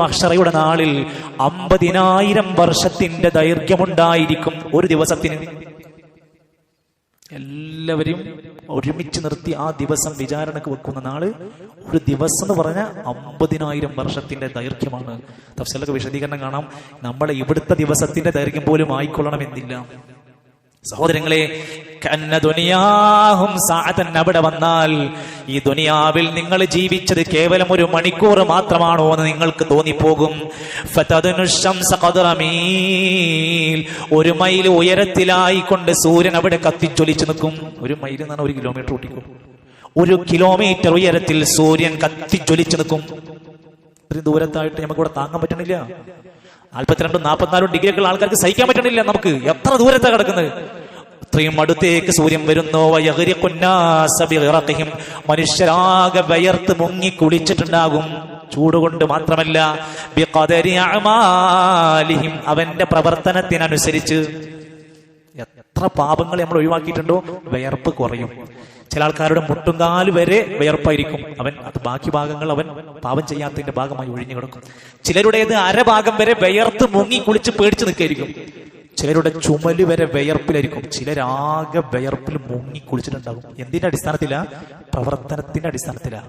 മഹ്ശറയുടെ നാളിൽ 50,000 വർഷത്തിന്റെ ദൈർഘ്യമുണ്ടായിരിക്കും ഒരു ദിവസത്തിന്. എല്ലാവരും ഒരുമിച്ച് നിർത്തി ആ ദിവസം വിചാരണക്ക് വെക്കുന്ന നാള് ഒരു ദിവസം എന്ന് പറഞ്ഞാൽ 50,000 വർഷത്തിന്റെ ദൈർഘ്യമാണ്. തഫ്സീലൊക്കെ വിശദീകരണം കാണാം. നമ്മളെ ഇവിടുത്തെ ദിവസത്തിന്റെ ദൈർഘ്യം പോലും ആയിക്കൊള്ളണമെന്നില്ല. സഹോദരങ്ങളെ, അവിടെ വന്നാൽ ഈ ദുനിയാവിൽ നിങ്ങൾ ജീവിച്ചത് കേവലം ഒരു മണിക്കൂർ മാത്രമാണോ എന്ന് നിങ്ങൾക്ക് തോന്നിപ്പോകും. ഒരു മൈൽ ഉയരത്തിലായിക്കൊണ്ട് സൂര്യൻ അവിടെ കത്തിച്ചൊലിച്ചു നിൽക്കും. ഒരു മൈൽ എന്നാണ് 1 കിലോമീറ്റർ കൂട്ടിക്കും. 1 കിലോമീറ്റർ ഉയരത്തിൽ സൂര്യൻ കത്തിച്ചൊലിച്ചു നിൽക്കും. ഇത്രയും ദൂരത്തായിട്ട് നമുക്കിവിടെ താങ്ങാൻ പറ്റണില്ല. 42-44 ഡിഗ്രിയൊക്കെ ആൾക്കാർക്ക് സഹിക്കാൻ പറ്റണില്ല. നമുക്ക് എത്ര ദൂരത്താണ് കിടക്കുന്നത്. ഇത്രയും അടുത്തേക്ക് സൂര്യൻ വരുന്നു. മനുഷ്യരാകെ വയർത്ത് മുങ്ങി കുളിച്ചിട്ടുണ്ടാകും. ചൂടുകൊണ്ട് മാത്രമല്ല, അവന്റെ പ്രവർത്തനത്തിനനുസരിച്ച് എത്ര പാപങ്ങൾ നമ്മൾ ഒഴിവാക്കിയിട്ടുണ്ടോ വിയർപ്പ് കുറയും. ചില ആൾക്കാരുടെ മുട്ടുംകാല് വരെ വിയർപ്പായിരിക്കും. അത് ബാക്കി ഭാഗങ്ങൾ അവൻ പാപം ചെയ്യാത്തതിന്റെ ഭാഗമായി ഒഴിഞ്ഞു കിടക്കും. ചിലരുടേത് അരഭാഗം വരെ വിയർത്ത് മുങ്ങി കുളിച്ച് പേടിച്ച് നിൽക്കായിരിക്കും. ചിലരുടെ ചുമല് വരെ വിയർപ്പിലായിരിക്കും. ചിലരാകെ വിയർപ്പിൽ മുങ്ങി കുളിച്ചിട്ടുണ്ടാകും. എന്തിന്റെ അടിസ്ഥാനത്തിലാ? പ്രവർത്തനത്തിന്റെ അടിസ്ഥാനത്തിലാ.